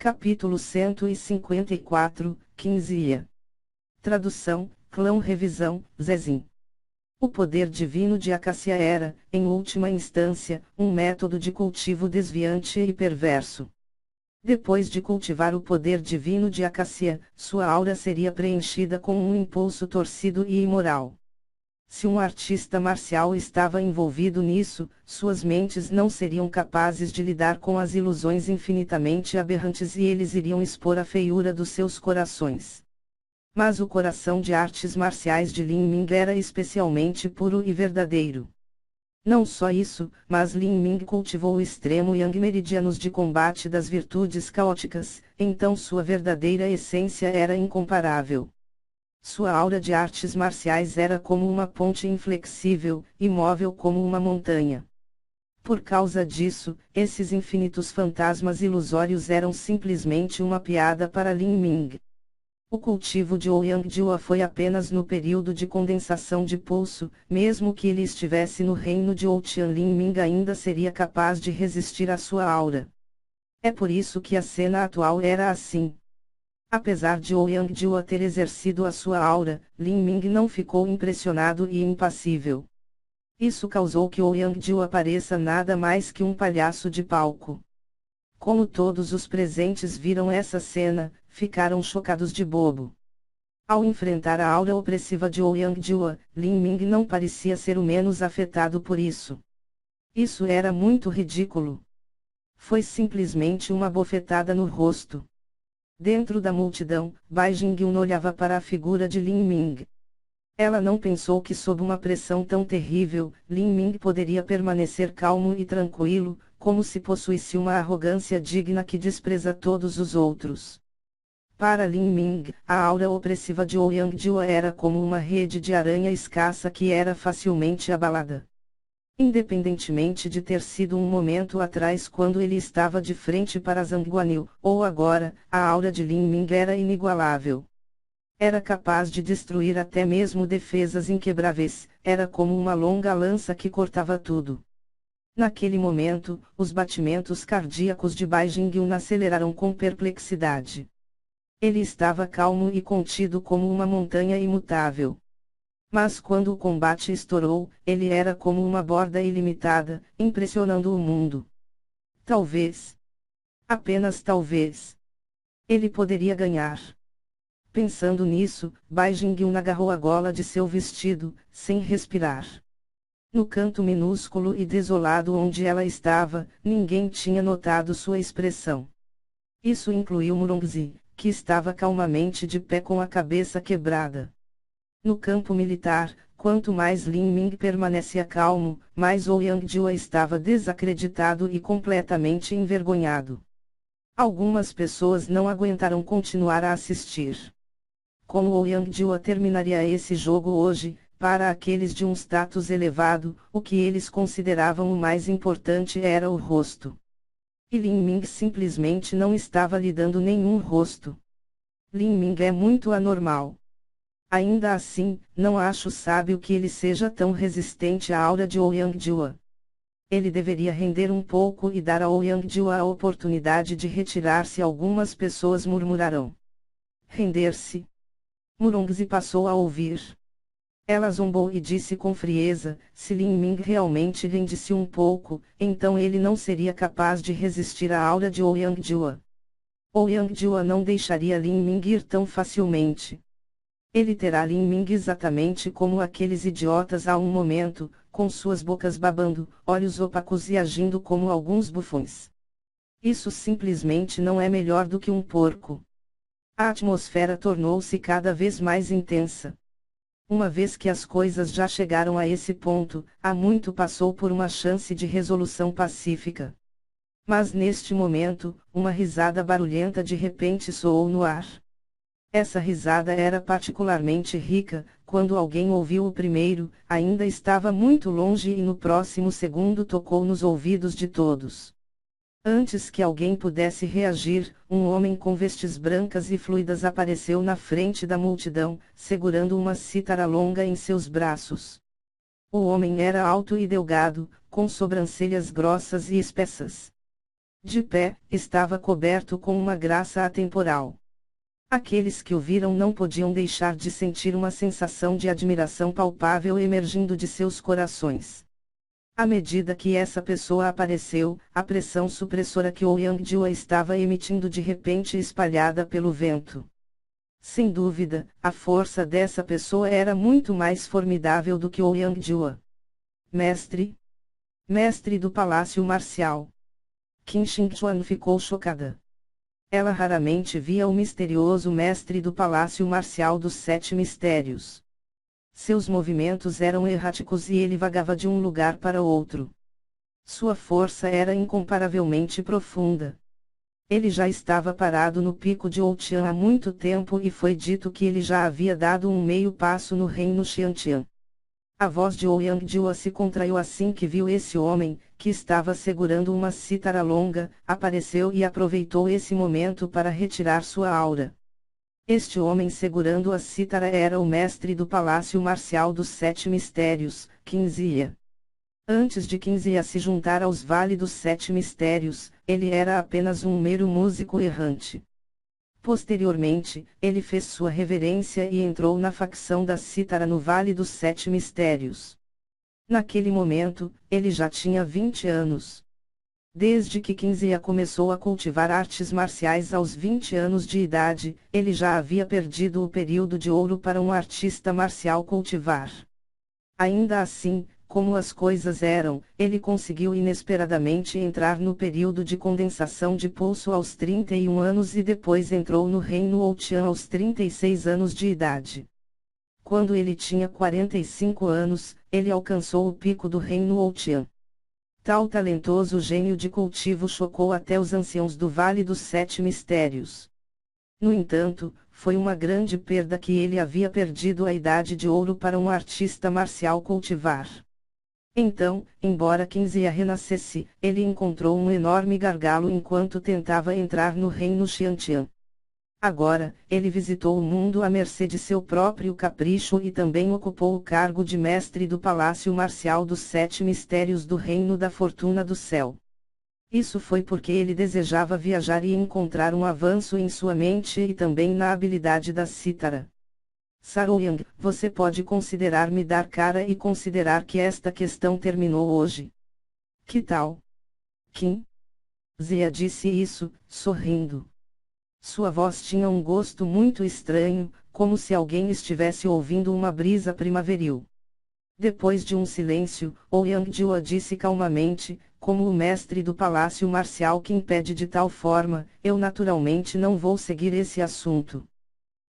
Capítulo 154, 15. Tradução, Clã Revisão, Zezim. O poder divino de Acácia era, em última instância, um método de cultivo desviante e perverso. Depois de cultivar o poder divino de Acácia, sua aura seria preenchida com um impulso torcido e imoral. Se um artista marcial estava envolvido nisso, suas mentes não seriam capazes de lidar com as ilusões infinitamente aberrantes e eles iriam expor a feiura dos seus corações. Mas o coração de artes marciais de Lin Ming era especialmente puro e verdadeiro. Não só isso, mas Lin Ming cultivou o extremo Yang meridianos de combate das virtudes caóticas, então sua verdadeira essência era incomparável. Sua aura de artes marciais era como uma ponte inflexível, imóvel como uma montanha. Por causa disso, esses infinitos fantasmas ilusórios eram simplesmente uma piada para Lin Ming. O cultivo de Ouyang Jua foi apenas no período de condensação de pulso, mesmo que ele estivesse no reino de Ouqian, Lin Ming ainda seria capaz de resistir à sua aura. É por isso que a cena atual era assim. Apesar de Ouyang Jua ter exercido a sua aura, Lin Ming não ficou impressionado e impassível. Isso causou que Ouyang Jua pareça nada mais que um palhaço de palco. Como todos os presentes viram essa cena, ficaram chocados de bobo. Ao enfrentar a aura opressiva de Ouyang Jua, Lin Ming não parecia ser o menos afetado por isso. Isso era muito ridículo. Foi simplesmente uma bofetada no rosto. Dentro da multidão, Bai Jingyun olhava para a figura de Lin Ming. Ela não pensou que sob uma pressão tão terrível, Lin Ming poderia permanecer calmo e tranquilo, como se possuísse uma arrogância digna que despreza todos os outros. Para Lin Ming, a aura opressiva de Ouyang Jua era como uma rede de aranha escassa que era facilmente abalada. Independentemente de ter sido um momento atrás quando ele estava de frente para Zhang Guanyu, ou agora, a aura de Lin Ming era inigualável. Era capaz de destruir até mesmo defesas inquebráveis, era como uma longa lança que cortava tudo. Naquele momento, os batimentos cardíacos de Bai Jingyun aceleraram com perplexidade. Ele estava calmo e contido como uma montanha imutável. Mas quando o combate estourou, ele era como uma borda ilimitada, impressionando o mundo. Talvez. Apenas talvez. Ele poderia ganhar. Pensando nisso, Bai Jingyun agarrou a gola de seu vestido, sem respirar. No canto minúsculo e desolado onde ela estava, ninguém tinha notado sua expressão. Isso incluiu Murongzi, que estava calmamente de pé com a cabeça quebrada. No campo militar, quanto mais Lin Ming permanecia calmo, mais Ouyang Jua estava desacreditado e completamente envergonhado. Algumas pessoas não aguentaram continuar a assistir. Como Ouyang Jua terminaria esse jogo hoje, para aqueles de um status elevado, o que eles consideravam o mais importante era o rosto. E Lin Ming simplesmente não estava lhe dando nenhum rosto. Lin Ming é muito anormal. Ainda assim, não acho sábio que ele seja tão resistente à aura de Ouyang Jua. Ele deveria render um pouco e dar a Ouyang Jua a oportunidade de retirar-se. Algumas pessoas murmurarão. Render-se? Murongzi passou a ouvir. Ela zombou e disse com frieza, se Lin Ming realmente rendisse um pouco, então ele não seria capaz de resistir à aura de Ouyang Jua. Ouyang Jua não deixaria Lin Ming ir tão facilmente. Ele terá Lin Ming exatamente como aqueles idiotas há um momento, com suas bocas babando, olhos opacos e agindo como alguns bufões. Isso simplesmente não é melhor do que um porco. A atmosfera tornou-se cada vez mais intensa. Uma vez que as coisas já chegaram a esse ponto, há muito passou por uma chance de resolução pacífica. Mas neste momento, uma risada barulhenta de repente soou no ar. Essa risada era particularmente rica, quando alguém ouviu o primeiro, ainda estava muito longe e no próximo segundo tocou nos ouvidos de todos. Antes que alguém pudesse reagir, um homem com vestes brancas e fluidas apareceu na frente da multidão, segurando uma cítara longa em seus braços. O homem era alto e delgado, com sobrancelhas grossas e espessas. De pé, estava coberto com uma graça atemporal. Aqueles que o viram não podiam deixar de sentir uma sensação de admiração palpável emergindo de seus corações. À medida que essa pessoa apareceu, a pressão supressora que Ouyang-jua estava emitindo de repente espalhada pelo vento. Sem dúvida, a força dessa pessoa era muito mais formidável do que Ouyang-jua. Mestre? Mestre do Palácio Marcial. Qin Shengchuan ficou chocada. Ela raramente via o misterioso mestre do Palácio Marcial dos Sete Mistérios. Seus movimentos eram erráticos e ele vagava de um lugar para outro. Sua força era incomparavelmente profunda. Ele já estava parado no pico de Outian há muito tempo e foi dito que ele já havia dado um meio passo no reino Xiantian. A voz de Ouyang-jua se contraiu assim que viu esse homem, que estava segurando uma cítara longa, apareceu e aproveitou esse momento para retirar sua aura. Este homem segurando a cítara era o mestre do Palácio Marcial dos Sete Mistérios, Qin Zhiya. Antes de Qin Zhiya se juntar aos Vale dos Sete Mistérios, ele era apenas um mero músico errante. Posteriormente, ele fez sua reverência e entrou na facção da cítara no Vale dos Sete Mistérios. Naquele momento, ele já tinha 20 anos. Desde que Qin Zhiya começou a cultivar artes marciais aos 20 anos de idade, ele já havia perdido o período de ouro para um artista marcial cultivar. Ainda assim, como as coisas eram, ele conseguiu inesperadamente entrar no período de condensação de pulso aos 31 anos e depois entrou no reino Outian aos 36 anos de idade. Quando ele tinha 45 anos, ele alcançou o pico do reino Outian. Tal talentoso gênio de cultivo chocou até os anciãos do Vale dos Sete Mistérios. No entanto, foi uma grande perda que ele havia perdido a idade de ouro para um artista marcial cultivar. Então, embora Qin Zhiya renascesse, ele encontrou um enorme gargalo enquanto tentava entrar no reino Xiantian. Agora, ele visitou o mundo à mercê de seu próprio capricho e também ocupou o cargo de mestre do Palácio Marcial dos Sete Mistérios do Reino da Fortuna do Céu. Isso foi porque ele desejava viajar e encontrar um avanço em sua mente e também na habilidade da cítara. Saroyang, você pode considerar-me dar cara e considerar que esta questão terminou hoje. Que tal? Qin Zhiya disse isso, sorrindo. Sua voz tinha um gosto muito estranho, como se alguém estivesse ouvindo uma brisa primaveril. Depois de um silêncio, Ouyang-jua disse calmamente, como o mestre do Palácio Marcial que impede de tal forma, eu naturalmente não vou seguir esse assunto.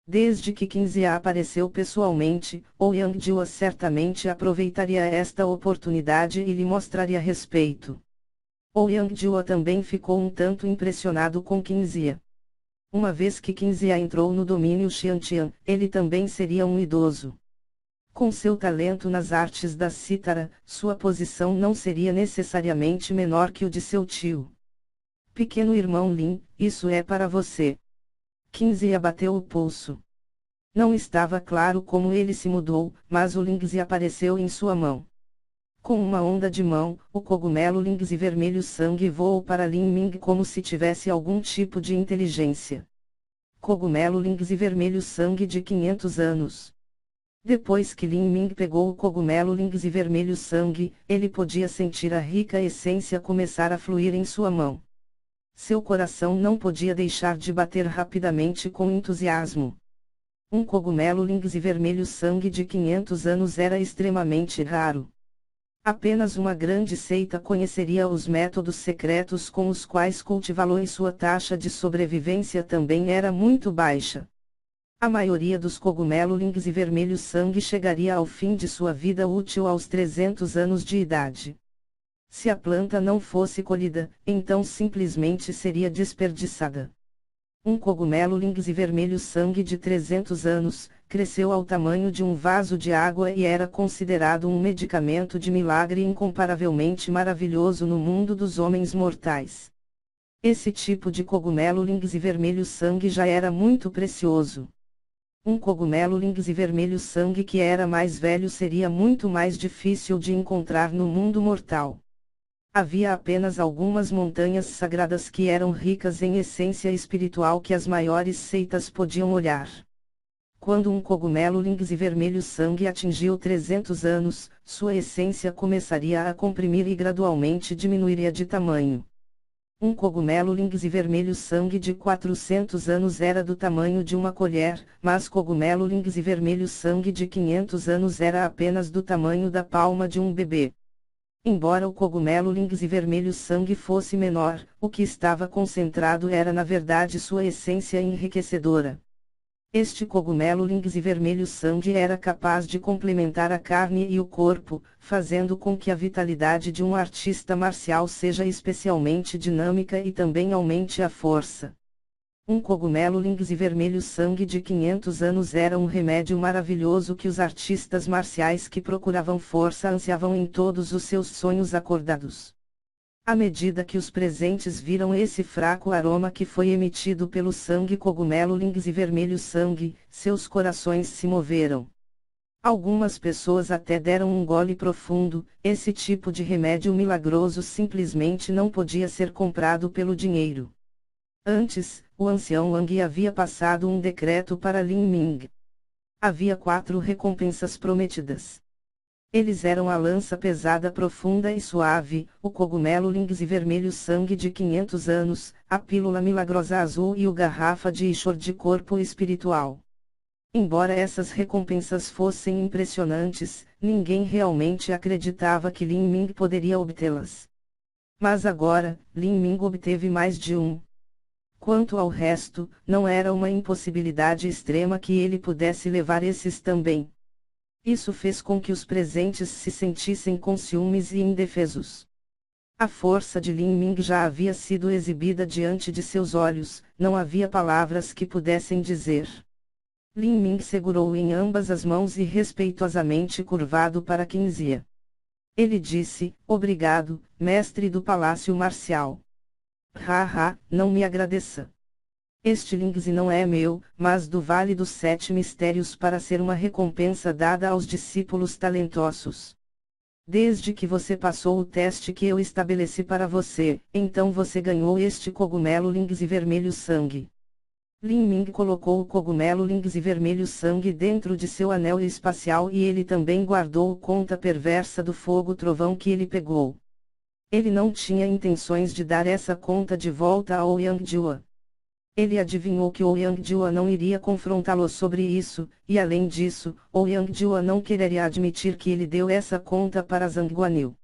Desde que Qin Zhiya apareceu pessoalmente, Ouyang-jua certamente aproveitaria esta oportunidade e lhe mostraria respeito. Ouyang-jua também ficou um tanto impressionado com Qin Zhiya. Uma vez que Qin Zhiya entrou no domínio Xiantian, ele também seria um idoso. Com seu talento nas artes da cítara, sua posição não seria necessariamente menor que o de seu tio. Pequeno irmão Lin, isso é para você. Qin Zhiya bateu o pulso. Não estava claro como ele se mudou, mas o Lingzi apareceu em sua mão. Com uma onda de mão, o cogumelo Lingzi vermelho sangue voou para Lin Ming como se tivesse algum tipo de inteligência. Cogumelo Lingzi vermelho sangue de 500 anos. Depois que Lin Ming pegou o cogumelo Lingzi vermelho sangue, ele podia sentir a rica essência começar a fluir em sua mão. Seu coração não podia deixar de bater rapidamente com entusiasmo. Um cogumelo Lingzi vermelho sangue de 500 anos era extremamente raro. Apenas uma grande seita conheceria os métodos secretos com os quais cultivá-lo e sua taxa de sobrevivência também era muito baixa. A maioria dos cogumelo Lingzi vermelho sangue chegaria ao fim de sua vida útil aos 300 anos de idade. Se a planta não fosse colhida, então simplesmente seria desperdiçada. Um cogumelo Lingzi vermelho sangue de 300 anos, cresceu ao tamanho de um vaso de água e era considerado um medicamento de milagre incomparavelmente maravilhoso no mundo dos homens mortais. Esse tipo de cogumelo Lingzi vermelho sangue já era muito precioso. Um cogumelo Lingzi vermelho sangue que era mais velho seria muito mais difícil de encontrar no mundo mortal. Havia apenas algumas montanhas sagradas que eram ricas em essência espiritual que as maiores seitas podiam olhar. Quando um cogumelo lynx e vermelho sangue atingiu 300 anos, sua essência começaria a comprimir e gradualmente diminuiria de tamanho. Um cogumelo lynx e vermelho sangue de 400 anos era do tamanho de uma colher, mas cogumelo lynx e vermelho sangue de 500 anos era apenas do tamanho da palma de um bebê. Embora o cogumelo lynx e vermelho sangue fosse menor, o que estava concentrado era na verdade sua essência enriquecedora. Este cogumelo lynx e vermelho sangue era capaz de complementar a carne e o corpo, fazendo com que a vitalidade de um artista marcial seja especialmente dinâmica e também aumente a força. Um cogumelo lynx e vermelho sangue de 500 anos era um remédio maravilhoso que os artistas marciais que procuravam força ansiavam em todos os seus sonhos acordados. À medida que os presentes viram esse fraco aroma que foi emitido pelo sangue cogumelo lynx e vermelho sangue, seus corações se moveram. Algumas pessoas até deram um gole profundo. Esse tipo de remédio milagroso simplesmente não podia ser comprado pelo dinheiro. Antes, o ancião Wang havia passado um decreto para Lin Ming. Havia 4 recompensas prometidas. Eles eram a lança pesada profunda e suave, o cogumelo lynx e vermelho sangue de 500 anos, a pílula milagrosa azul e o garrafa de Ishor de corpo espiritual. Embora essas recompensas fossem impressionantes, ninguém realmente acreditava que Lin Ming poderia obtê-las. Mas agora, Lin Ming obteve mais de um. Quanto ao resto, não era uma impossibilidade extrema que ele pudesse levar esses também. Isso fez com que os presentes se sentissem com ciúmes e indefesos. A força de Lin Ming já havia sido exibida diante de seus olhos, não havia palavras que pudessem dizer. Lin Ming segurou em ambas as mãos e respeitosamente curvado para Qinzia. Ele disse: "Obrigado, mestre do Palácio Marcial. Haha, não me agradeça. Este lynx não é meu, mas do Vale dos 7 Mistérios para ser uma recompensa dada aos discípulos talentosos. Desde que você passou o teste que eu estabeleci para você, então você ganhou este cogumelo lynx e vermelho sangue." Lin Ming colocou o cogumelo lynx e vermelho sangue dentro de seu anel espacial e ele também guardou conta perversa do fogo trovão que ele pegou. Ele não tinha intenções de dar essa conta de volta a Ouyang Jua. Ele adivinhou que Ouyang Jua não iria confrontá-lo sobre isso, e além disso, Ouyang Jua não quereria admitir que ele deu essa conta para Zhang Guanyu.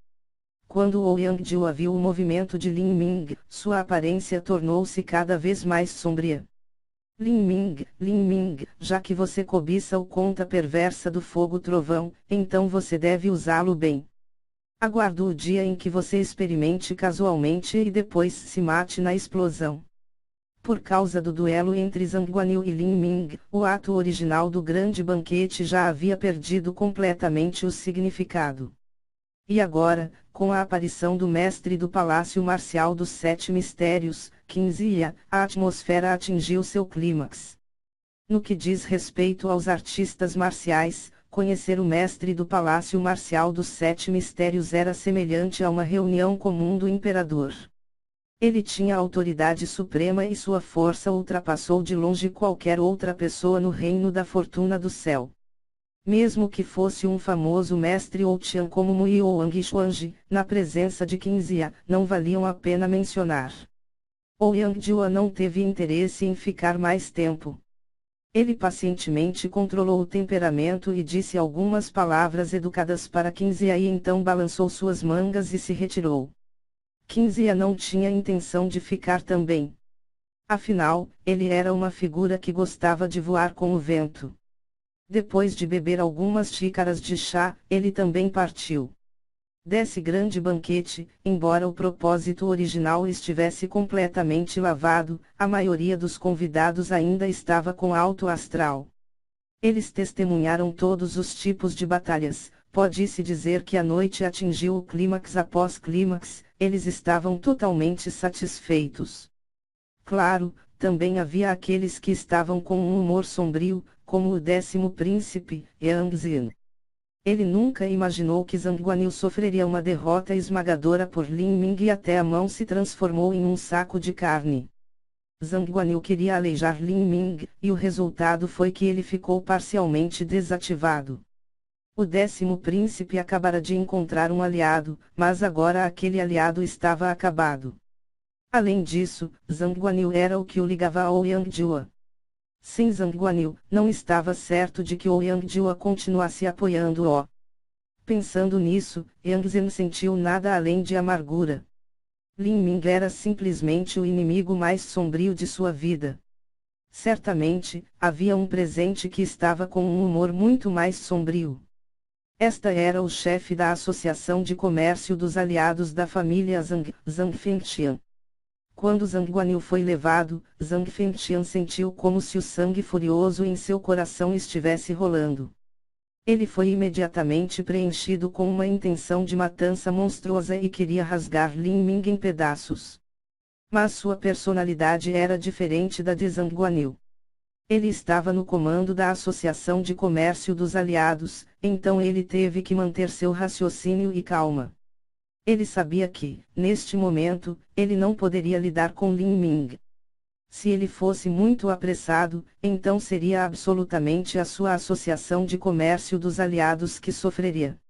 Quando Ouyang Jua viu o movimento de Lin Ming, sua aparência tornou-se cada vez mais sombria. Lin Ming, já que você cobiça o conta perversa do fogo trovão, então você deve usá-lo bem. Aguardo o dia em que você experimente casualmente e depois se mate na explosão. Por causa do duelo entre Zhang Guanyu e Lin Ming, o ato original do grande banquete já havia perdido completamente o significado. E agora, com a aparição do mestre do Palácio Marcial dos 7 Mistérios, Qinzia, a atmosfera atingiu seu clímax. No que diz respeito aos artistas marciais, conhecer o mestre do Palácio Marcial dos 7 Mistérios era semelhante a uma reunião comum do imperador. Ele tinha autoridade suprema e sua força ultrapassou de longe qualquer outra pessoa no reino da fortuna do céu. Mesmo que fosse um famoso mestre ou Tian como Mui ou Wang Xuanji, na presença de Qinzia, não valiam a pena mencionar. Ouyang Jua não teve interesse em ficar mais tempo. Ele pacientemente controlou o temperamento e disse algumas palavras educadas para Qinzia e então balançou suas mangas e se retirou. Qinzia não tinha intenção de ficar também. Afinal, ele era uma figura que gostava de voar com o vento. Depois de beber algumas xícaras de chá, ele também partiu. Desse grande banquete, embora o propósito original estivesse completamente lavado, a maioria dos convidados ainda estava com alto astral. Eles testemunharam todos os tipos de batalhas, pode-se dizer que a noite atingiu o clímax após clímax, eles estavam totalmente satisfeitos. Claro, também havia aqueles que estavam com um humor sombrio, como o 10º príncipe, Yang Zin. Ele nunca imaginou que Zhang Guanyu sofreria uma derrota esmagadora por Lin Ming e até a mão se transformou em um saco de carne. Zhang Guanyu queria aleijar Lin Ming, e o resultado foi que ele ficou parcialmente desativado. O 10º príncipe acabara de encontrar um aliado, mas agora aquele aliado estava acabado. Além disso, Zhang Guanyu era o que o ligava a Ouyang Jua. Sem Zhang Guanyu, não estava certo de que Ouyang Jua continuasse apoiando-o. Pensando nisso, Yang Zhen sentiu nada além de amargura. Lin Ming era simplesmente o inimigo mais sombrio de sua vida. Certamente, havia um presente que estava com um humor muito mais sombrio. Esta era o chefe da Associação de Comércio dos Aliados da família Zhang, Zhang Fengtian. Quando Zhang Guanyu foi levado, Zhang Fengtian sentiu como se o sangue furioso em seu coração estivesse rolando. Ele foi imediatamente preenchido com uma intenção de matança monstruosa e queria rasgar Lin Ming em pedaços. Mas sua personalidade era diferente da de Zhang Guanyu. Ele estava no comando da Associação de Comércio dos Aliados, então ele teve que manter seu raciocínio e calma. Ele sabia que, neste momento, ele não poderia lidar com Lin Ming. Se ele fosse muito apressado, então seria absolutamente a sua Associação de Comércio dos Aliados que sofreria.